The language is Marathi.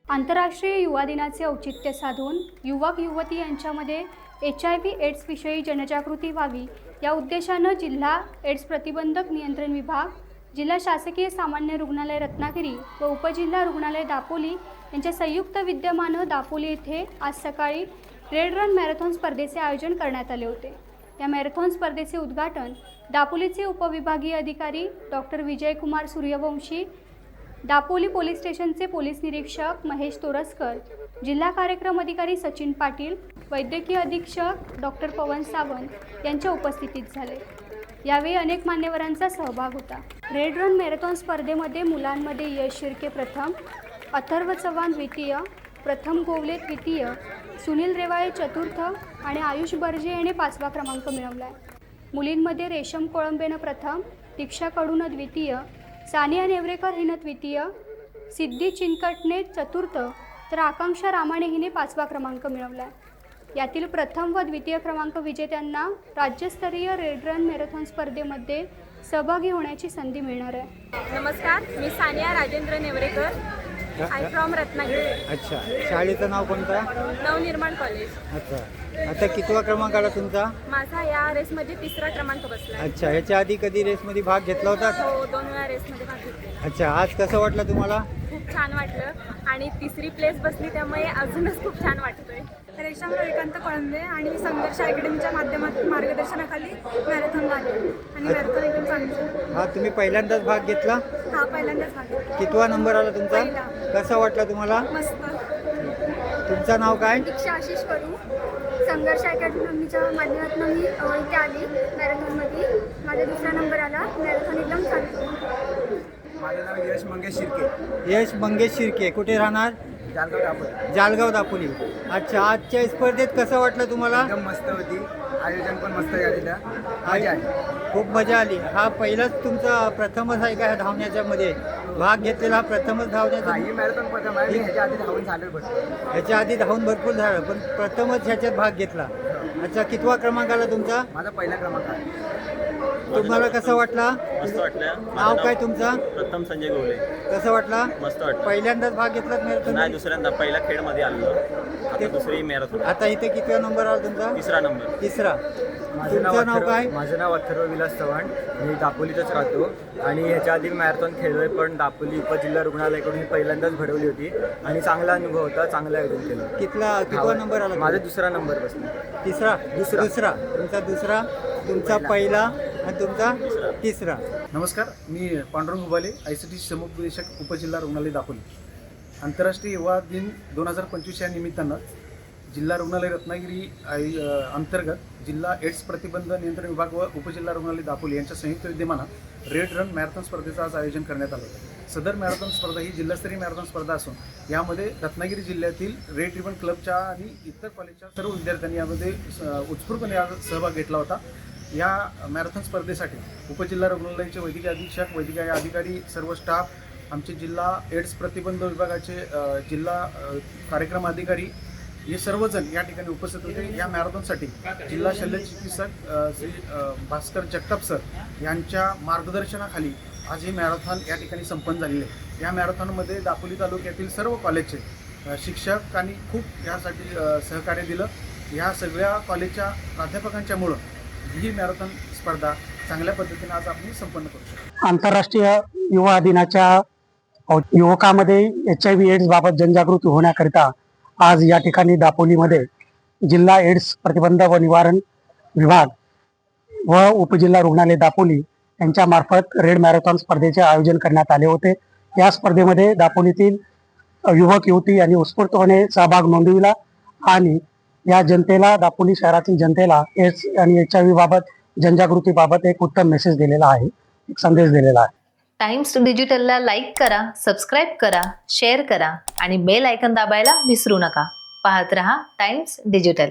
आंतरराष्ट्रीय युवा दिनाचे औचित्य साधून युवक युवती यांच्यामध्ये HIV एड्स विषयी जनजागृती व्हावी या उद्देशानं जिल्हा एड्स प्रतिबंधक नियंत्रण विभाग, जिल्हा शासकीय सामान्य रुग्णालय रत्नागिरी व उपजिल्हा रुग्णालय दापोली यांच्या संयुक्त विद्यमानं दापोली येथे आज सकाळी रेड रन मॅरेथॉन स्पर्धेचे आयोजन करण्यात आले होते। या मॅरेथॉन स्पर्धेचे उद्घाटन दापोलीचे उपविभागीय अधिकारी डॉक्टर विजयकुमार सूर्यवंशी, दापोली पोलीस स्टेशनचे पोलीस निरीक्षक महेश तोरसकर, जिल्हा कार्यक्रम अधिकारी सचिन पाटील, वैद्यकीय अधीक्षक डॉक्टर पवन सावंत यांच्या उपस्थितीत झाले। यावेळी अनेक मान्यवरांचा सहभाग होता। रेड रन मॅरेथॉन स्पर्धेमध्ये मुलांमध्ये यश शिर्के प्रथम, अथर्व चव्हाण द्वितीय, प्रथम गोवले तृतीय, सुनील रेवाळे चतुर्थ आणि आयुष बर्जे याने 5वा क्रमांक मिळवला आहे। मुलींमध्ये रेशम कोळंबेनं प्रथम, दीक्षा कडून द्वितीय, सानिया नेवरेकर हिनं द्वितीय, सिद्धी चिनकटने चतुर्थ तर आकांक्षा रामाणे हिने 5वा क्रमांक मिळवला आहे। यातील प्रथम व द्वितीय क्रमांक विजेत्यांना राज्यस्तरीय रेड रन मॅरेथॉन स्पर्धेमध्ये सहभागी होण्याची संधी मिळणार आहे। नमस्कार, मी सानिया राजेंद्र नेवरेकर, आय फ्रॉम रत्नागिरी। अच्छा, शाळेचं नाव कोणतं? नवनिर्माण कॉलेज। अच्छा, आता कितवा क्रमांक आला तुमचा? माझा या रेसमध्ये 3रा क्रमांक बसला। अच्छा, ह्याच्या आधी कधी रेसमध्ये भाग घेतला होता? हो, 2 वेळा रेसमध्ये भाग घेतला। अच्छा, आज कसं वाटलं तुम्हाला? खूप छान वाटलं आणि 3री प्लेस बसली, त्यामुळे अजूनच खूप छान वाटतोय। रेशम रविकांत कळंबे आणि संघर्ष अकॅडमीच्या मार्गदर्शनाखाली मॅरेथॉन आले आणि मॅरेथॉन एकदम चांगली। हा, तुम्ही पहिल्यांदाच भाग घेतला? हा, पहिल्यांदाच भाग घेतला। कितवा नंबर आला तुमचा? पहिला। कसा वाटला तुम्हाला? मस्त। तुमचं नाव काय? दीक्षा आशिष करू, संघर्ष अकॅडमीच्या माध्यमातून मी इथे आली मॅरेथॉनमध्ये। माझा 2रा नंबर आला। मॅरेथॉन एकदम छान। माझं नाव यश मंगेश शिर्के। यश मंगेश शिर्के, कुठे राहणार? जालगाव दापोली। जालगाव दापोली। अच्छा, आजच्या स्पर्धेत कसं वाटलं तुम्हाला? एकदम मस्त होती, आयोजन पण मस्त झालेलं, मजा आली, खूप मजा आली। हा पहिलाच तुमचा प्रथमच आहे का ह्या धावण्याच्या मध्ये भाग घेतलेला? हा प्रथमच धावण्याचा? ही मॅरेथॉन प्रथम आहे। मी ह्याच्या आधी धावून झालं भरपूर, ह्याच्या आधी धावून भरपूर झालं, पण प्रथमच ह्याच्यात भाग घेतला। अच्छा, कितवा क्रमांक आला तुमचा? माझा पहिला क्रमांक आहे। तुम्हाला कसं वाटला? मस्त वाटलं। नाव काय तुमचं? प्रथम संजय गोवले। कसं वाटला? मस्त वाटलं। पहिल्यांदाच भाग घेतलात मॅरेथॉन? नाही, दुसऱ्यांदा। पहिल्या खेळमध्ये आलो, आता दुसरी मॅरेथॉन। आता इथे कितवा नंबर आला तुमचा? 3रा नंबर। 3रा। माझं तुमचं नाव काय? माझं नाव अथर्व विलास चव्हाण, मी दापोलीतच राहतो आणि ह्याच्या आधी मॅरेथॉन खेळलोय, पण दापोली उपजिल्हा रुग्णालयाकडून पहिल्यांदाच भरवली होती आणि चांगला अनुभव होता, चांगलं आयोजन केलं। कितवा नंबर आला? माझा 2रा नंबर बसला। तिसरा? दुसरा। तुमचा 2रा, तुमचा पहिला आणि तुमचा 3रा। नमस्कार, मी पांडुरंग उबाले, ICT समुपदेशक उपजिल्हा रुग्णालय दापोली। आंतरराष्ट्रीय युवा दिन 2025 या निमित्तानं जिल्हा रुग्णालय रत्नागिरी अंतर्गत जिल्हा एड्स प्रतिबंध नियंत्रण विभाग व उपजिल्हा रुग्णालय दापोली यांच्या संयुक्त विद्यमानं रेड रन मॅरेथॉन स्पर्धेचं आज आयोजन करण्यात आलं। सदर मॅरेथॉन स्पर्धा ही जिल्हास्तरीय मॅरेथॉन स्पर्धा असून यामध्ये रत्नागिरी जिल्ह्यातील रेड रिबन क्लबच्या आणि इतर कॉलेजच्या सर्व विद्यार्थ्यांनी यामध्ये उत्स्फूर्तपणे सहभाग घेतला होता। या मॅरेथॉन स्पर्धेसाठी उपजिल्हा रुग्णालयाचे वैद्यकीय अधीक्षक, वैद्यकीय अधिकारी, सर्व स्टाफ, आमचे जिल्हा एड्स प्रतिबंध विभागाचे जिल्हा कार्यक्रम अधिकारी हे सर्वजण या ठिकाणी उपस्थित होते। या मॅरेथॉनसाठी जिल्हा शल्यचिकित्सक श्री भास्कर जगताप सर यांच्या मार्गदर्शनाखाली आज ही मॅरेथॉन या ठिकाणी संपन्न झालेली आहे। या मॅरेथॉनमध्ये दापोली तालुक्यातील सर्व कॉलेजचे शिक्षकांनी खूप यासाठी सहकार्य दिलं। या सगळ्या कॉलेजच्या प्राध्यापकांच्यामुळं ही मॅरेथॉन स्पर्धा चांगल्या पद्धतीने आज आपण संपन्न करू शकतो। आंतरराष्ट्रीय युवा दिनाच्या युवकांमध्ये HIV एड्स बाबत जनजागृती होण्याकरिता आज या ठिकाणी दापोलीमध्ये जिल्हा एड्स प्रतिबंध व निवारण विभाग व उपजिल्हा रुग्णालय दापोली यांच्या मार्फत रेड मॅरेथॉन स्पर्धेचे आयोजन करण्यात आले होते। या स्पर्धेमध्ये दापोलीतील युवक युवती यांनी उत्स्फूर्तपणे सहभाग नोंदविला आणि या जनतेला, दापोली शहरातील जनतेला एड्स आणि HIV बाबत जनजागृतीबाबत एक उत्तम मेसेज दिलेला आहे, एक संदेश दिलेला आहे। टाइम्स डिजिटलला लाईक करा, सबस्क्राईब करा, शेअर करा आणि बेल आयकॉन दाबायला विसरू नका। पाहत रहा टाइम्स डिजिटल।